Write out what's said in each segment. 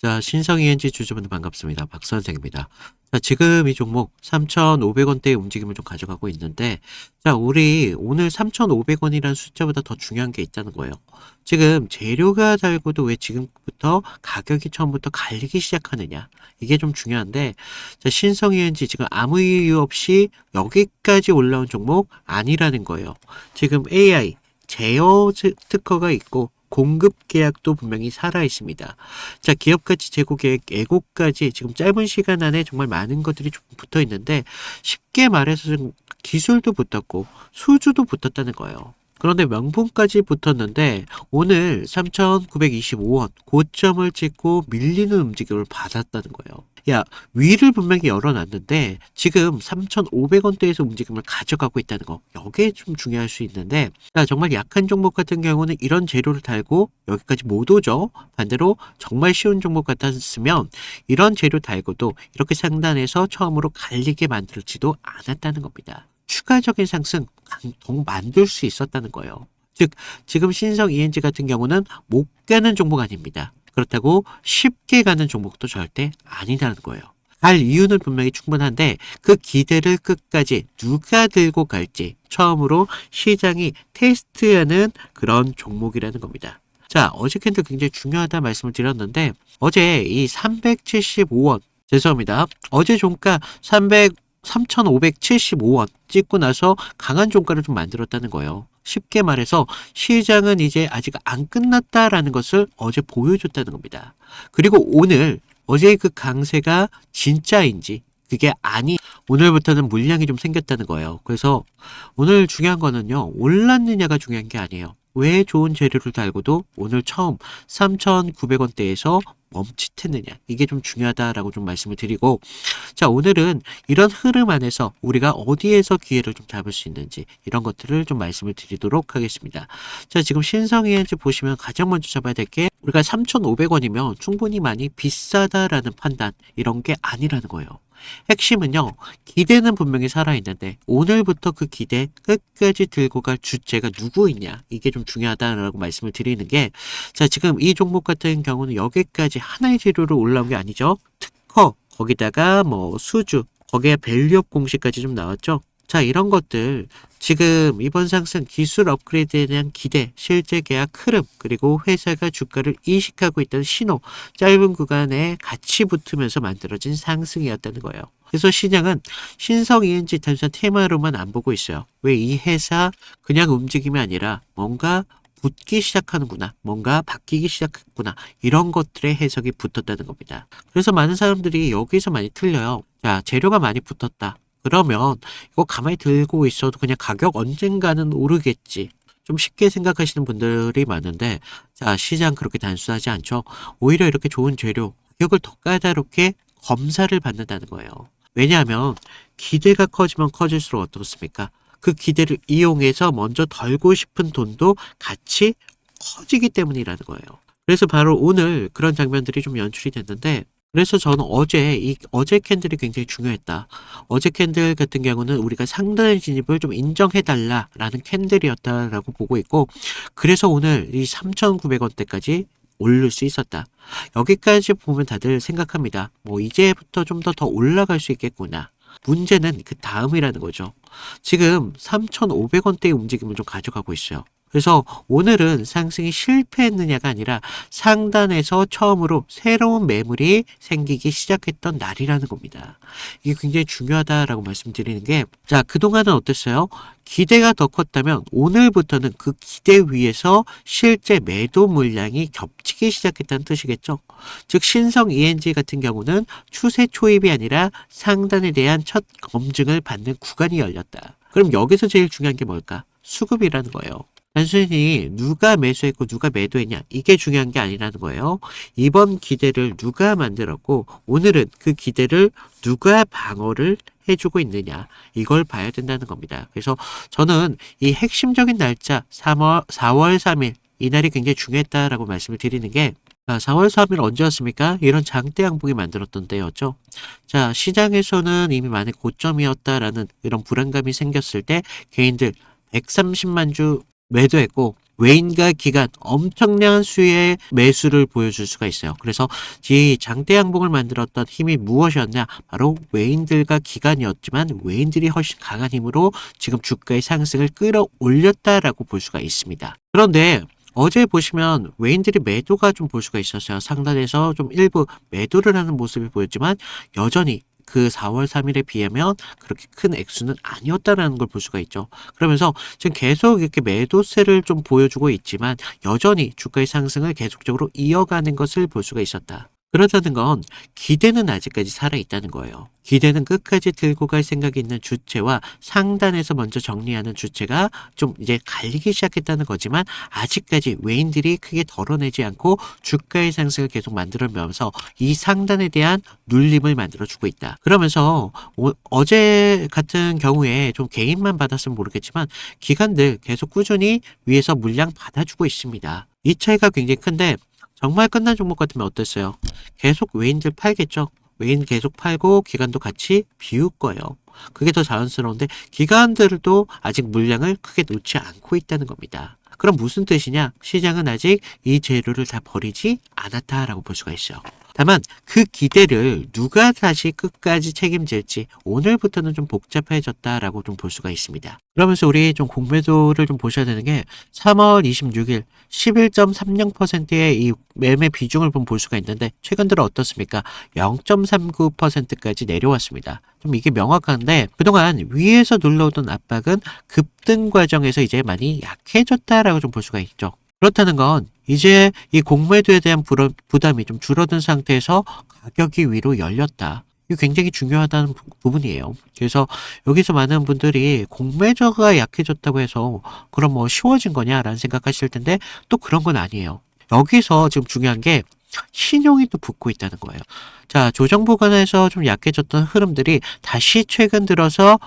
자, 신성 ENG 주주분들 반갑습니다. 박 선생입니다. 자, 지금 이 종목 3,500원대의 움직임을 좀 가져가고 있는데, 자, 우리 오늘 3,500원이라는 숫자보다 더 중요한 게 있다는 거예요. 지금 재료가 달고도 왜 지금부터 가격이 처음부터 갈리기 시작하느냐. 이게 좀 중요한데, 자, 신성 ENG 지금 아무 이유 없이 여기까지 올라온 종목 아니라는 거예요. 지금 AI, 제어 특허가 있고, 공급 계약도 분명히 살아 있습니다. 자, 기업 가치 재고 계획, 예고까지 지금 짧은 시간 안에 정말 많은 것들이 좀 붙어 있는데, 쉽게 말해서 좀 기술도 붙었고 수주도 붙었다는 거예요. 그런데 명분까지 붙었는데 오늘 3,925원 고점을 찍고 밀리는 움직임을 받았다는 거예요. 야, 위를 분명히 열어놨는데 지금 3,500원대에서 움직임을 가져가고 있다는 거, 여기에 좀 중요할 수 있는데, 자, 정말 약한 종목 같은 경우는 이런 재료를 달고 여기까지 못 오죠. 반대로 정말 쉬운 종목 같았으면 이런 재료 달고도 이렇게 상단에서 처음으로 갈리게 만들지도 않았다는 겁니다. 추가적인 상승 더 만들 수 있었다는 거예요. 즉, 지금 신성 ENG 같은 경우는 못 가는 종목 아닙니다. 그렇다고 쉽게 가는 종목도 절대 아니라는 거예요. 갈 이유는 분명히 충분한데 그 기대를 끝까지 누가 들고 갈지 처음으로 시장이 테스트하는 그런 종목이라는 겁니다. 자, 어제 캔들 굉장히 중요하다 말씀을 드렸는데 어제 이 375원, 죄송합니다. 어제 종가 3,575원 찍고 나서 강한 종가를 좀 만들었다는 거예요. 쉽게 말해서 시장은 이제 아직 안 끝났다라는 것을 어제 보여줬다는 겁니다. 그리고 오늘 어제의 그 강세가 진짜인지 그게 아니, 오늘부터는 물량이 좀 생겼다는 거예요. 그래서 오늘 중요한 거는요, 올랐느냐가 중요한 게 아니에요. 왜 좋은 재료를 달고도 오늘 처음 3,900원대에서 멈칫했느냐, 이게 좀 중요하다라고 좀 말씀을 드리고, 자, 오늘은 이런 흐름 안에서 우리가 어디에서 기회를 좀 잡을 수 있는지 이런 것들을 좀 말씀을 드리도록 하겠습니다. 자, 지금 신성ENG 보시면 가장 먼저 잡아야 될 게, 우리가 3,500원이면 충분히 많이 비싸다라는 판단, 이런 게 아니라는 거예요. 핵심은요, 기대는 분명히 살아있는데 오늘부터 그 기대 끝까지 들고 갈 주체가 누구이냐, 이게 좀 중요하다라고 말씀을 드리는 게, 자, 지금 이 종목 같은 경우는 여기까지 하나의 재료로 올라온 게 아니죠. 특허, 거기다가 뭐 수주, 거기에 밸류업 공시까지 좀 나왔죠. 자, 이런 것들 지금 이번 상승 기술 업그레이드에 대한 기대, 실제 계약 흐름, 그리고 회사가 주가를 이식하고 있다는 신호, 짧은 구간에 같이 붙으면서 만들어진 상승이었다는 거예요. 그래서 시장은 신성 ENG 단순한 테마로만 안 보고 있어요. 왜 이 회사 그냥 움직임이 아니라 뭔가 붙기 시작하는구나, 뭔가 바뀌기 시작했구나, 이런 것들의 해석이 붙었다는 겁니다. 그래서 많은 사람들이 여기서 많이 틀려요. 자, 재료가 많이 붙었다. 그러면 이거 가만히 들고 있어도 그냥 가격 언젠가는 오르겠지, 좀 쉽게 생각하시는 분들이 많은데, 자, 시장 그렇게 단순하지 않죠. 오히려 이렇게 좋은 재료, 가격을 더 까다롭게 검사를 받는다는 거예요. 왜냐하면 기대가 커지면 커질수록 어떻습니까? 그 기대를 이용해서 먼저 덜고 싶은 돈도 같이 커지기 때문이라는 거예요. 그래서 바로 오늘 그런 장면들이 좀 연출이 됐는데, 그래서 저는 어제 캔들이 굉장히 중요했다. 어제 캔들 같은 경우는 우리가 상단의 진입을 좀 인정해달라라는 캔들이었다라고 보고 있고, 그래서 오늘 이 3,900원대까지 올릴 수 있었다. 여기까지 보면 다들 생각합니다. 뭐 이제부터 좀 더 올라갈 수 있겠구나. 문제는 그 다음이라는 거죠. 지금 3,500원대의 움직임을 좀 가져가고 있어요. 그래서 오늘은 상승이 실패했느냐가 아니라 상단에서 처음으로 새로운 매물이 생기기 시작했던 날이라는 겁니다. 이게 굉장히 중요하다라고 말씀드리는 게, 자, 그동안은 어땠어요? 기대가 더 컸다면 오늘부터는 그 기대 위에서 실제 매도 물량이 겹치기 시작했다는 뜻이겠죠. 즉 신성 ENG 같은 경우는 추세 초입이 아니라 상단에 대한 첫 검증을 받는 구간이 열렸다. 그럼 여기서 제일 중요한 게 뭘까? 수급이라는 거예요. 단순히 누가 매수했고 누가 매도했냐, 이게 중요한 게 아니라는 거예요. 이번 기대를 누가 만들었고 오늘은 그 기대를 누가 방어를 해주고 있느냐, 이걸 봐야 된다는 겁니다. 그래서 저는 이 핵심적인 날짜 4월 3일, 이날이 굉장히 중요했다라고 말씀을 드리는 게, 4월 3일 언제였습니까? 이런 장대 양봉이 만들었던 때였죠. 자, 시장에서는 이미 많은 고점이었다라는 이런 불안감이 생겼을 때 개인들 130만 주 매도했고, 외인과 기관 엄청난 수의 매수를 보여줄 수가 있어요. 그래서 이 장대 양봉을 만들었던 힘이 무엇이었냐? 바로 외인들과 기관이었지만 외인들이 훨씬 강한 힘으로 지금 주가의 상승을 끌어올렸다라고 볼 수가 있습니다. 그런데 어제 보시면 외인들이 매도가 좀 볼 수가 있었어요. 상단에서 좀 일부 매도를 하는 모습이 보였지만 여전히 그 4월 3일에 비하면 그렇게 큰 액수는 아니었다라는 걸 볼 수가 있죠. 그러면서 지금 계속 이렇게 매도세를 좀 보여주고 있지만 여전히 주가의 상승을 계속적으로 이어가는 것을 볼 수가 있었다. 그렇다는 건 기대는 아직까지 살아있다는 거예요. 기대는 끝까지 들고 갈 생각이 있는 주체와 상단에서 먼저 정리하는 주체가 좀 이제 갈리기 시작했다는 거지만 아직까지 외인들이 크게 덜어내지 않고 주가의 상승을 계속 만들어내면서 이 상단에 대한 눌림을 만들어주고 있다. 그러면서 어제 같은 경우에 좀 개인만 받았으면 모르겠지만 기관들 계속 꾸준히 위에서 물량 받아주고 있습니다. 이 차이가 굉장히 큰데 정말 끝난 종목 같으면 어땠어요? 계속 외인들 팔겠죠? 외인 계속 팔고 기관도 같이 비울 거예요. 그게 더 자연스러운데 기관들도 아직 물량을 크게 놓지 않고 있다는 겁니다. 그럼 무슨 뜻이냐? 시장은 아직 이 재료를 다 버리지 않았다라고 볼 수가 있어요. 다만 그 기대를 누가 다시 끝까지 책임질지 오늘부터는 좀 복잡해졌다라고 좀 볼 수가 있습니다. 그러면서 우리 좀 공매도를 좀 보셔야 되는 게 3월 26일 11.30%의 이 매매 비중을 좀 볼 수가 있는데 최근 들어 어떻습니까? 0.39%까지 내려왔습니다. 좀 이게 명확한데 그동안 위에서 눌러오던 압박은 급등 과정에서 이제 많이 약해졌다라고 좀 볼 수가 있죠. 그렇다는 건 이제 이 공매도에 대한 부담이 좀 줄어든 상태에서 가격이 위로 열렸다. 이게 굉장히 중요하다는 부분이에요. 그래서 여기서 많은 분들이 공매도가 약해졌다고 해서 그럼 뭐 쉬워진 거냐라는 생각하실 텐데 또 그런 건 아니에요. 여기서 지금 중요한 게 신용이 또 붙고 있다는 거예요. 자, 조정 구간에서 좀 약해졌던 흐름들이 다시 최근 들어서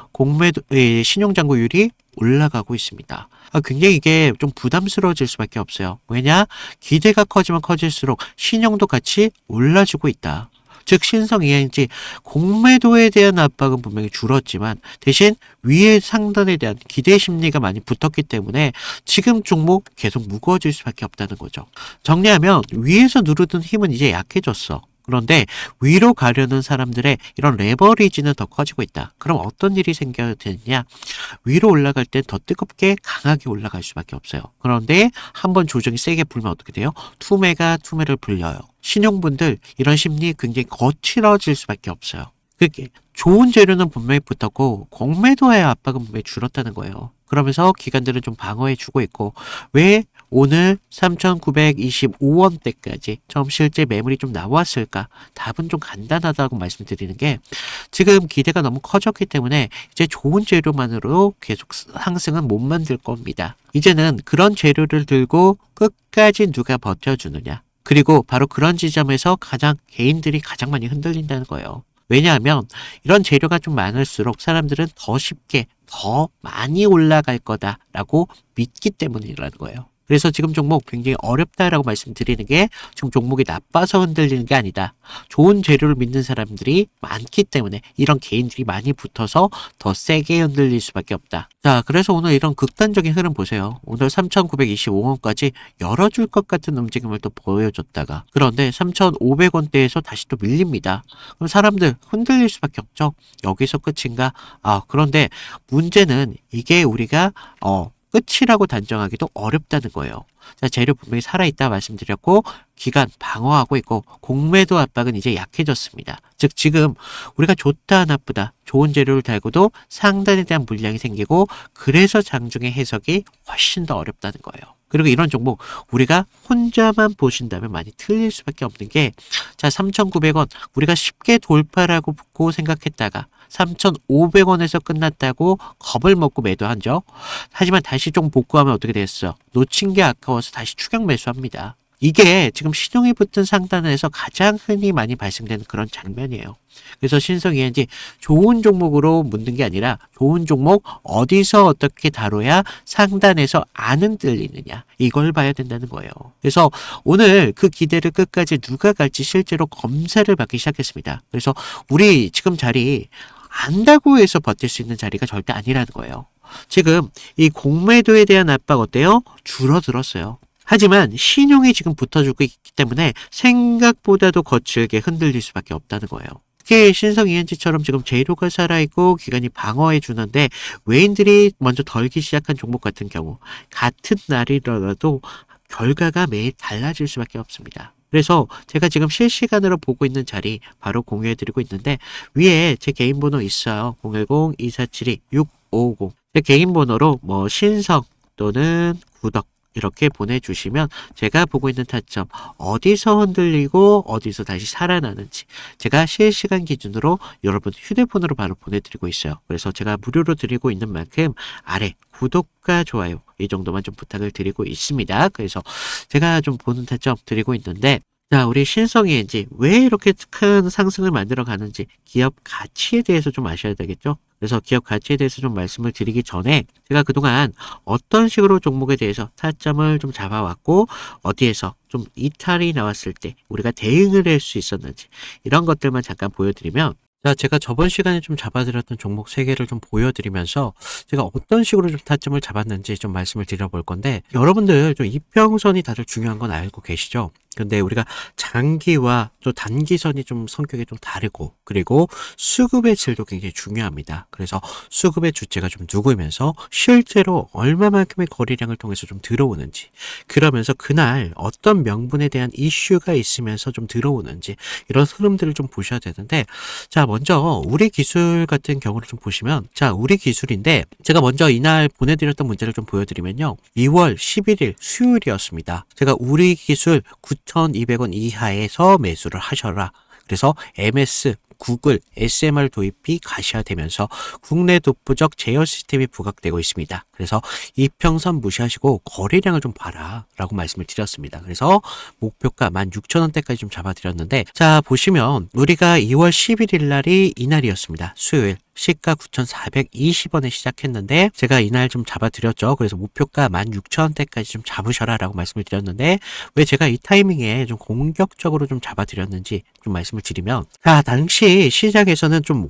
신용잔고율이 올라가고 있습니다. 굉장히 이게 좀 부담스러워질 수밖에 없어요. 왜냐? 기대가 커지면 커질수록 신용도 같이 올라주고 있다. 즉 신성이행지 공매도에 대한 압박은 분명히 줄었지만 대신 위의 상단에 대한 기대 심리가 많이 붙었기 때문에 지금 종목 계속 무거워질 수밖에 없다는 거죠. 정리하면 위에서 누르던 힘은 이제 약해졌어. 그런데 위로 가려는 사람들의 이런 레버리지는 더 커지고 있다. 그럼 어떤 일이 생겨야 되느냐? 위로 올라갈 땐 더 뜨겁게 강하게 올라갈 수밖에 없어요. 그런데 한번 조정이 세게 불면 어떻게 돼요? 투매가 투매를 불려요. 신용분들 이런 심리 굉장히 거칠어질 수밖에 없어요. 그게 좋은 재료는 분명히 붙었고 공매도의 압박은 분명히 줄었다는 거예요. 그러면서 기관들은 좀 방어해주고 있고 왜 오늘 3,925원대까지 처음 실제 매물이 좀 나왔을까? 답은 좀 간단하다고 말씀드리는 게 지금 기대가 너무 커졌기 때문에 이제 좋은 재료만으로 계속 상승은 못 만들 겁니다. 이제는 그런 재료를 들고 끝까지 누가 버텨주느냐. 그리고 바로 그런 지점에서 개인들이 가장 많이 흔들린다는 거예요. 왜냐하면 이런 재료가 좀 많을수록 사람들은 더 쉽게 더 많이 올라갈 거다라고 믿기 때문이라는 거예요. 그래서 지금 종목 굉장히 어렵다라고 말씀드리는 게 지금 종목이 나빠서 흔들리는 게 아니다. 좋은 재료를 믿는 사람들이 많기 때문에 이런 개인들이 많이 붙어서 더 세게 흔들릴 수밖에 없다. 자, 그래서 오늘 이런 극단적인 흐름 보세요. 오늘 3,925원까지 열어줄 것 같은 움직임을 또 보여줬다가 그런데 3,500원대에서 다시 또 밀립니다. 그럼 사람들 흔들릴 수밖에 없죠. 여기서 끝인가? 그런데 문제는 이게 우리가 끝이라고 단정하기도 어렵다는 거예요. 자, 재료 분명히 살아있다 말씀드렸고 기간 방어하고 있고 공매도 압박은 이제 약해졌습니다. 즉 지금 우리가 좋다 나쁘다 좋은 재료를 달고도 상단에 대한 물량이 생기고 그래서 장중의 해석이 훨씬 더 어렵다는 거예요. 그리고 이런 종목 우리가 혼자만 보신다면 많이 틀릴 수밖에 없는 게 자 3,900원 우리가 쉽게 돌파라고 붙고 생각했다가 3,500원에서 끝났다고 겁을 먹고 매도하죠. 하지만 다시 좀 복구하면 어떻게 됐어? 놓친 게 아까워서 다시 추격 매수합니다. 이게 지금 신용이 붙은 상단에서 가장 흔히 많이 발생되는 그런 장면이에요. 그래서 신성이엔지 좋은 종목으로 묻는 게 아니라 좋은 종목 어디서 어떻게 다뤄야 상단에서 안 흔들리느냐 이걸 봐야 된다는 거예요. 그래서 오늘 그 기대를 끝까지 누가 갈지 실제로 검사를 받기 시작했습니다. 그래서 우리 지금 자리 안다고 해서 버틸 수 있는 자리가 절대 아니라는 거예요. 지금 이 공매도에 대한 압박 어때요? 줄어들었어요. 하지만 신용이 지금 붙어주고 있기 때문에 생각보다도 거칠게 흔들릴 수밖에 없다는 거예요. 특히 신성 ENG처럼 지금 재료가 살아있고 기관이 방어해 주는데 외인들이 먼저 덜기 시작한 종목 같은 경우 같은 날이라도 결과가 매일 달라질 수밖에 없습니다. 그래서 제가 지금 실시간으로 보고 있는 자리 바로 공유해드리고 있는데 위에 제 개인 번호 있어요. 010-2472-6550 제 개인 번호로 뭐 신성 또는 구덕 이렇게 보내주시면 제가 보고 있는 타점 어디서 흔들리고 어디서 다시 살아나는지 제가 실시간 기준으로 여러분 휴대폰으로 바로 보내드리고 있어요. 그래서 제가 무료로 드리고 있는 만큼 아래 구독과 좋아요 이 정도만 좀 부탁을 드리고 있습니다. 그래서 제가 좀 보는 타점 드리고 있는데 자, 우리 신성 ENG 왜 이렇게 큰 상승을 만들어 가는지 기업 가치에 대해서 좀 아셔야 되겠죠? 그래서 기업 가치에 대해서 좀 말씀을 드리기 전에 제가 그동안 어떤 식으로 종목에 대해서 타점을 좀 잡아왔고 어디에서 좀 이탈이 나왔을 때 우리가 대응을 할 수 있었는지 이런 것들만 잠깐 보여드리면 자, 제가 저번 시간에 좀 잡아드렸던 종목 3개를 좀 보여드리면서 제가 어떤 식으로 좀 타점을 잡았는지 좀 말씀을 드려볼 건데 여러분들 좀 이평선이 다들 중요한 건 알고 계시죠? 근데 우리가 장기와 또 단기선이 좀 성격이 좀 다르고 그리고 수급의 질도 굉장히 중요합니다. 그래서 수급의 주체가 좀 누구이면서 실제로 얼마만큼의 거래량을 통해서 좀 들어오는지 그러면서 그날 어떤 명분에 대한 이슈가 있으면서 좀 들어오는지 이런 흐름들을 좀 보셔야 되는데 자 먼저 우리 기술 같은 경우를 좀 보시면 자 우리 기술인데 제가 먼저 이날 보내드렸던 문제를 좀 보여드리면요 2월 11일 수요일이었습니다. 제가 우리 기술 9,200원 이하에서 매수를 하셔라. 그래서 MS, 구글, SMR 도입이 가시화되면서 국내 독보적 제어 시스템이 부각되고 있습니다. 그래서 이평선 무시하시고 거래량을 좀 봐라 라고 말씀을 드렸습니다. 그래서 목표가 16,000원대까지 좀 잡아드렸는데 자 보시면 우리가 2월 11일 날이 이날이었습니다. 수요일. 시가 9,420원에 시작했는데 제가 이날 좀 잡아드렸죠. 그래서 목표가 16,000원대까지 좀 잡으셔라 라고 말씀을 드렸는데 왜 제가 이 타이밍에 좀 공격적으로 좀 잡아드렸는지 좀 말씀을 드리면 자 당시 시장에서는 좀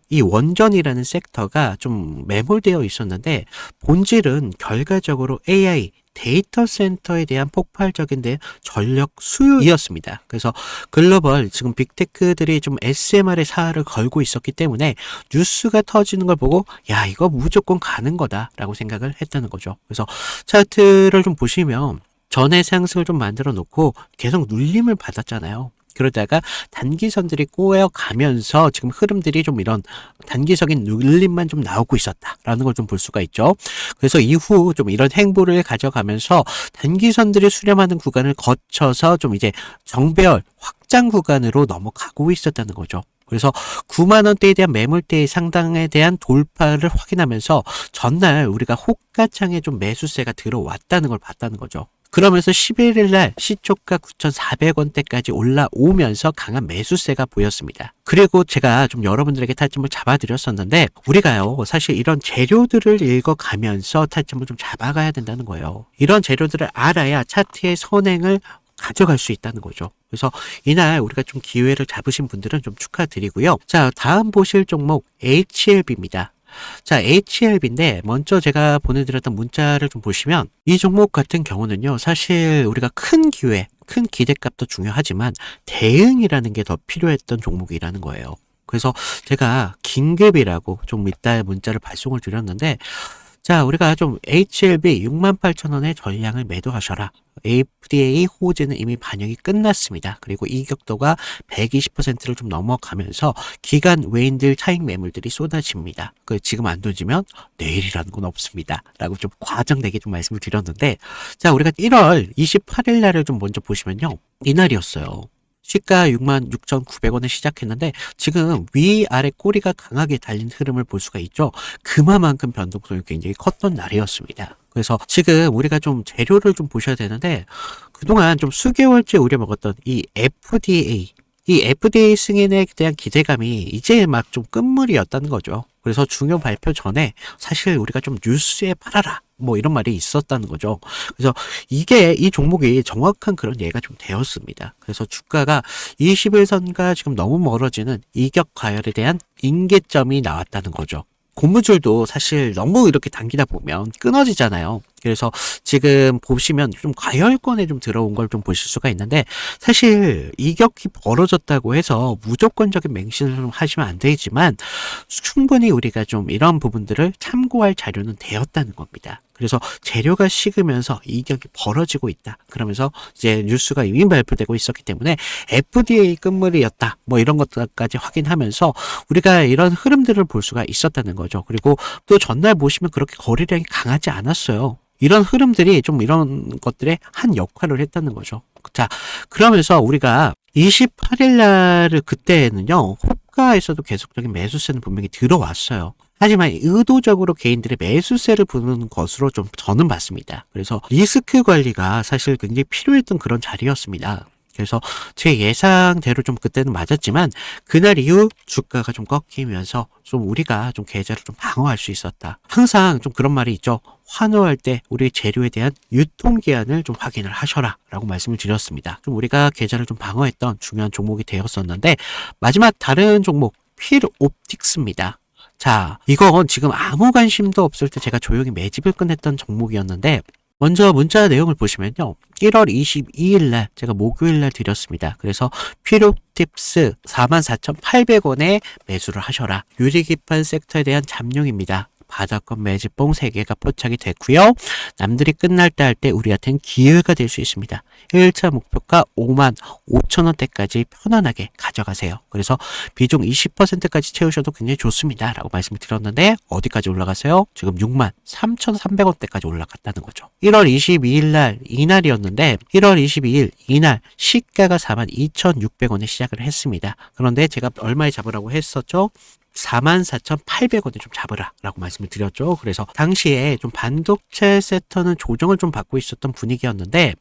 이 원전이라는 섹터가 좀 매몰되어 있었는데 본질은 결과적으로 AI 데이터 센터에 대한 폭발적인 전력 수요이었습니다. 그래서 글로벌 지금 빅테크들이 좀 SMR의 사활을 걸고 있었기 때문에 뉴스가 터지는 걸 보고 야 이거 무조건 가는 거다라고 생각을 했다는 거죠. 그래서 차트를 좀 보시면 전에 상승을 좀 만들어 놓고 계속 눌림을 받았잖아요. 그러다가 단기선들이 꼬여가면서 지금 흐름들이 좀 이런 단기적인 눌림만 좀 나오고 있었다라는 걸 좀 볼 수가 있죠. 그래서 이후 좀 이런 행보를 가져가면서 단기선들이 수렴하는 구간을 거쳐서 좀 이제 정배열 확장 구간으로 넘어가고 있었다는 거죠. 그래서 9만원대에 대한 매물대의 상당에 대한 돌파를 확인하면서 전날 우리가 호가창에 좀 매수세가 들어왔다는 걸 봤다는 거죠. 그러면서 11일 날 시초가 9,400원대까지 올라오면서 강한 매수세가 보였습니다. 그리고 제가 좀 여러분들에게 타점을 잡아드렸었는데 우리가요 사실 이런 재료들을 읽어가면서 타점을 좀 잡아가야 된다는 거예요. 이런 재료들을 알아야 차트의 선행을 가져갈 수 있다는 거죠. 그래서 이날 우리가 좀 기회를 잡으신 분들은 좀 축하드리고요. 자 다음 보실 종목 HLB입니다. 자, HLB인데 먼저 제가 보내드렸던 문자를 좀 보시면 이 종목 같은 경우는요. 사실 우리가 큰 기회, 큰 기대값도 중요하지만 대응이라는 게 더 필요했던 종목이라는 거예요. 그래서 제가 긴급이라고 좀 이따 문자를 발송을 드렸는데 자, 우리가 좀 HLB 68,000원의 전량을 매도하셔라. FDA 호재는 이미 반영이 끝났습니다. 그리고 이격도가 120%를 좀 넘어가면서 기간 외인들 차익 매물들이 쏟아집니다. 지금 안 던지면 내일이라는 건 없습니다. 라고 좀 과장되게 좀 말씀을 드렸는데 자, 우리가 1월 28일 날을 좀 먼저 보시면요. 이날이었어요. 시가 66,900원에 시작했는데 지금 위아래 꼬리가 강하게 달린 흐름을 볼 수가 있죠. 그만큼 변동성이 굉장히 컸던 날이었습니다. 그래서 지금 우리가 좀 재료를 좀 보셔야 되는데 그동안 좀 수개월째 우려먹었던 이 FDA 승인에 대한 기대감이 이제 막 좀 끝물이었다는 거죠. 그래서 중요 발표 전에 사실 우리가 좀 뉴스에 팔아라 뭐 이런 말이 있었다는 거죠. 그래서 이 종목이 정확한 그런 예가 좀 되었습니다. 그래서 주가가 21선과 지금 너무 멀어지는 이격 과열에 대한 인계점이 나왔다는 거죠. 고무줄도 사실 너무 이렇게 당기다 보면 끊어지잖아요. 그래서 지금 보시면 좀 과열권에 좀 들어온 걸 좀 보실 수가 있는데, 사실 이격이 벌어졌다고 해서 무조건적인 맹신을 좀 하시면 안 되지만 충분히 우리가 좀 이런 부분들을 참고할 자료는 되었다는 겁니다. 그래서 재료가 식으면서 이격이 벌어지고 있다. 그러면서 이제 뉴스가 이미 발표되고 있었기 때문에 FDA 끝물이었다. 뭐 이런 것들까지 확인하면서 우리가 이런 흐름들을 볼 수가 있었다는 거죠. 그리고 또 전날 보시면 그렇게 거래량이 강하지 않았어요. 이런 흐름들이 좀 이런 것들의 한 역할을 했다는 거죠. 자, 그러면서 우리가 28일 날 그때는요, 호가에서도 계속적인 매수세는 분명히 들어왔어요. 하지만 의도적으로 개인들의 매수세를 부르는 것으로 좀 저는 봤습니다. 그래서 리스크 관리가 사실 굉장히 필요했던 그런 자리였습니다. 그래서 제 예상대로 좀 그때는 맞았지만 그날 이후 주가가 좀 꺾이면서 좀 우리가 좀 계좌를 좀 방어할 수 있었다. 항상 좀 그런 말이 있죠. 환호할 때 우리 재료에 대한 유통기한을 좀 확인을 하셔라 라고 말씀을 드렸습니다. 좀 우리가 계좌를 좀 방어했던 중요한 종목이 되었었는데, 마지막 다른 종목 필옵틱스입니다. 자, 이건 지금 아무 관심도 없을 때 제가 조용히 매집을 끝냈던 종목이었는데, 먼저 문자 내용을 보시면요. 1월 22일 날 제가 목요일 날 드렸습니다. 그래서 필옵틱스 44,800원에 매수를 하셔라. 유리기판 섹터에 대한 잠룡입니다. 바닥권 매집봉 3개가 포착이 됐고요. 남들이 끝날 때 할 때 우리한테는 기회가 될 수 있습니다. 1차 목표가 55,000원대까지 편안하게 가져가세요. 그래서 비중 20%까지 채우셔도 굉장히 좋습니다. 라고 말씀을 드렸는데 어디까지 올라갔어요? 지금 63,300원대까지 올라갔다는 거죠. 1월 22일 날 이날이었는데 1월 22일 이날 시가가 42,600원에 시작을 했습니다. 그런데 제가 얼마에 잡으라고 했었죠? 44,800원에 좀 잡으라 라고 말씀을 드렸죠. 그래서 당시에 좀 반도체 섹터는 조정을 좀 받고 있었던 분위기였는데,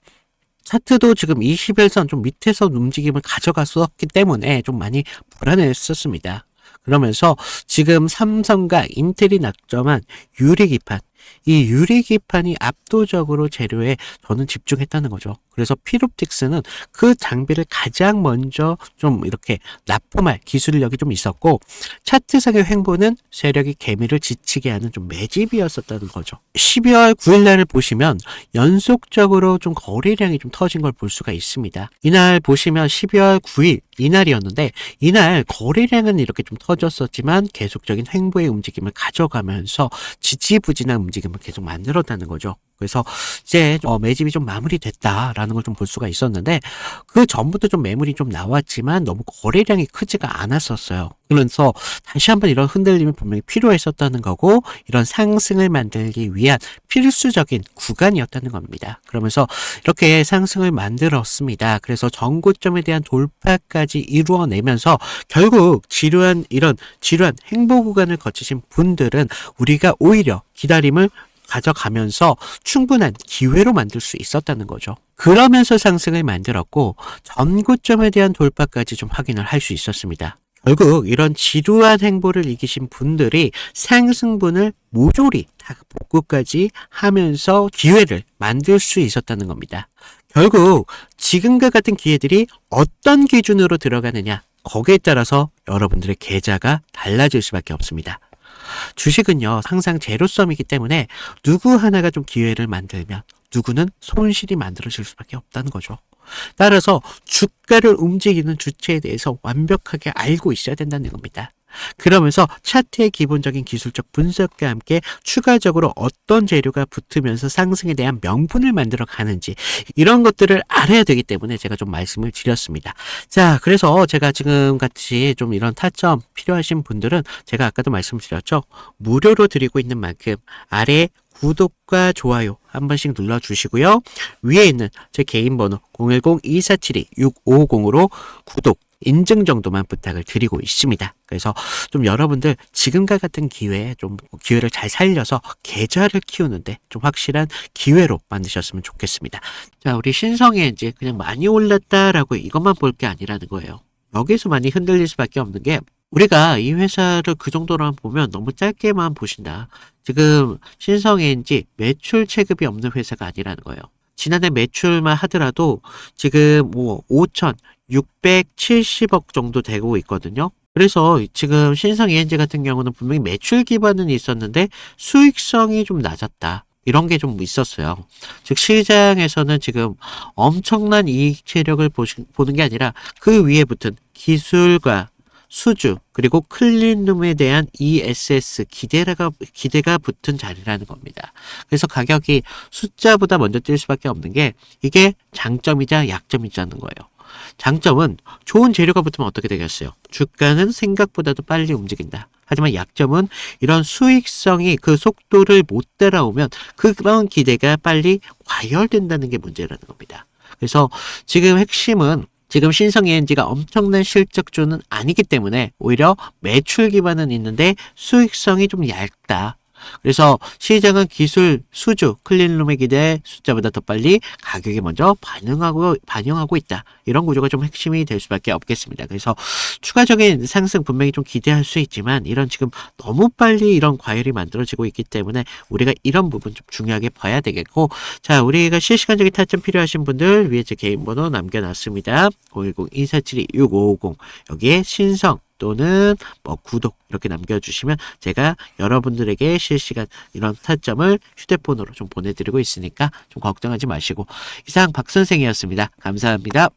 차트도 지금 21선 좀 밑에서 움직임을 가져갔었기 때문에 좀 많이 불안했었습니다. 그러면서 지금 삼성과 인텔이 낙점한 유리기판, 이 유리기판이 압도적으로 재료에 저는 집중했다는 거죠. 그래서 필옵틱스는 그 장비를 가장 먼저 좀 이렇게 납품할 기술력이 좀 있었고, 차트상의 횡보는 세력이 개미를 지치게 하는 좀 매집이었었다는 거죠. 12월 9일 날을 보시면 연속적으로 좀 거래량이 좀 터진 걸 볼 수가 있습니다. 이날 보시면 12월 9일 이날이었는데, 이날 거래량은 이렇게 좀 터졌었지만 계속적인 횡보의 움직임을 가져가면서 지지부진한 움직임을 계속 만들었다는 거죠. 그래서 이제 매집이 좀 마무리됐다라는 걸 좀 볼 수가 있었는데, 그 전부터 좀 매물이 좀 나왔지만 너무 거래량이 크지가 않았었어요. 그래서 다시 한번 이런 흔들림이 분명히 필요했었다는 거고, 이런 상승을 만들기 위한 필수적인 구간이었다는 겁니다. 그러면서 이렇게 상승을 만들었습니다. 그래서 전고점에 대한 돌파까지 이루어내면서 결국 이런 지루한 행보 구간을 거치신 분들은 우리가 오히려 기다림을 가져가면서 충분한 기회로 만들 수 있었다는 거죠. 그러면서 상승을 만들었고 전고점에 대한 돌파까지 좀 확인을 할 수 있었습니다. 결국 이런 지루한 행보를 이기신 분들이 상승분을 모조리 다 복구까지 하면서 기회를 만들 수 있었다는 겁니다. 결국 지금과 같은 기회들이 어떤 기준으로 들어가느냐, 거기에 따라서 여러분들의 계좌가 달라질 수밖에 없습니다. 주식은요, 항상 제로섬이기 때문에 누구 하나가 좀 기회를 만들면 누구는 손실이 만들어질 수밖에 없다는 거죠. 따라서 주가를 움직이는 주체에 대해서 완벽하게 알고 있어야 된다는 겁니다. 그러면서 차트의 기본적인 기술적 분석과 함께 추가적으로 어떤 재료가 붙으면서 상승에 대한 명분을 만들어 가는지, 이런 것들을 알아야 되기 때문에 제가 좀 말씀을 드렸습니다. 자, 그래서 제가 지금 같이 좀 이런 타점 필요하신 분들은 제가 아까도 말씀드렸죠. 무료로 드리고 있는 만큼 아래 구독과 좋아요 한 번씩 눌러주시고요. 위에 있는 제 개인 번호 010-2472-6550으로 구독, 인증 정도만 부탁을 드리고 있습니다. 그래서 좀 여러분들 지금과 같은 기회에 좀 기회를 잘 살려서 계좌를 키우는데 좀 확실한 기회로 만드셨으면 좋겠습니다. 자, 우리 신성엔지 그냥 많이 올랐다라고 이것만 볼 게 아니라는 거예요. 여기서 많이 흔들릴 수밖에 없는 게, 우리가 이 회사를 그 정도로만 보면 너무 짧게만 보신다. 지금 신성엔지 매출 체급이 없는 회사가 아니라는 거예요. 지난해 매출만 하더라도 지금 뭐 5,670억 정도 되고 있거든요. 그래서 지금 신성 ENG 같은 경우는 분명히 매출 기반은 있었는데 수익성이 좀 낮았다. 이런 게 좀 있었어요. 즉 시장에서는 지금 엄청난 이익 체력을 보는 게 아니라 그 위에 붙은 기술과 수주 그리고 클린룸에 대한 ESS 기대가 붙은 자리라는 겁니다. 그래서 가격이 숫자보다 먼저 뛸 수밖에 없는 게 이게 장점이자 약점이자는 거예요. 장점은 좋은 재료가 붙으면 어떻게 되겠어요? 주가는 생각보다도 빨리 움직인다. 하지만 약점은 이런 수익성이 그 속도를 못 따라오면 그런 기대가 빨리 과열된다는 게 문제라는 겁니다. 그래서 지금 핵심은 지금 신성 ENG가 엄청난 실적주는 아니기 때문에 오히려 매출 기반은 있는데 수익성이 좀 얇다. 그래서 시장은 기술, 수주, 클린룸의 기대 숫자보다 더 빨리 가격이 먼저 반영하고 있다. 이런 구조가 좀 핵심이 될 수밖에 없겠습니다. 그래서 추가적인 상승 분명히 좀 기대할 수 있지만 이런 지금 너무 빨리 이런 과열이 만들어지고 있기 때문에 우리가 이런 부분 좀 중요하게 봐야 되겠고, 자, 우리가 실시간적인 타점 필요하신 분들 위에 제 개인 번호 남겨놨습니다. 010-2472-6550 여기에 신성 또는 뭐 구독 이렇게 남겨주시면 제가 여러분들에게 실시간 이런 타점을 휴대폰으로 좀 보내드리고 있으니까 좀 걱정하지 마시고, 이상 박 선생이었습니다. 감사합니다.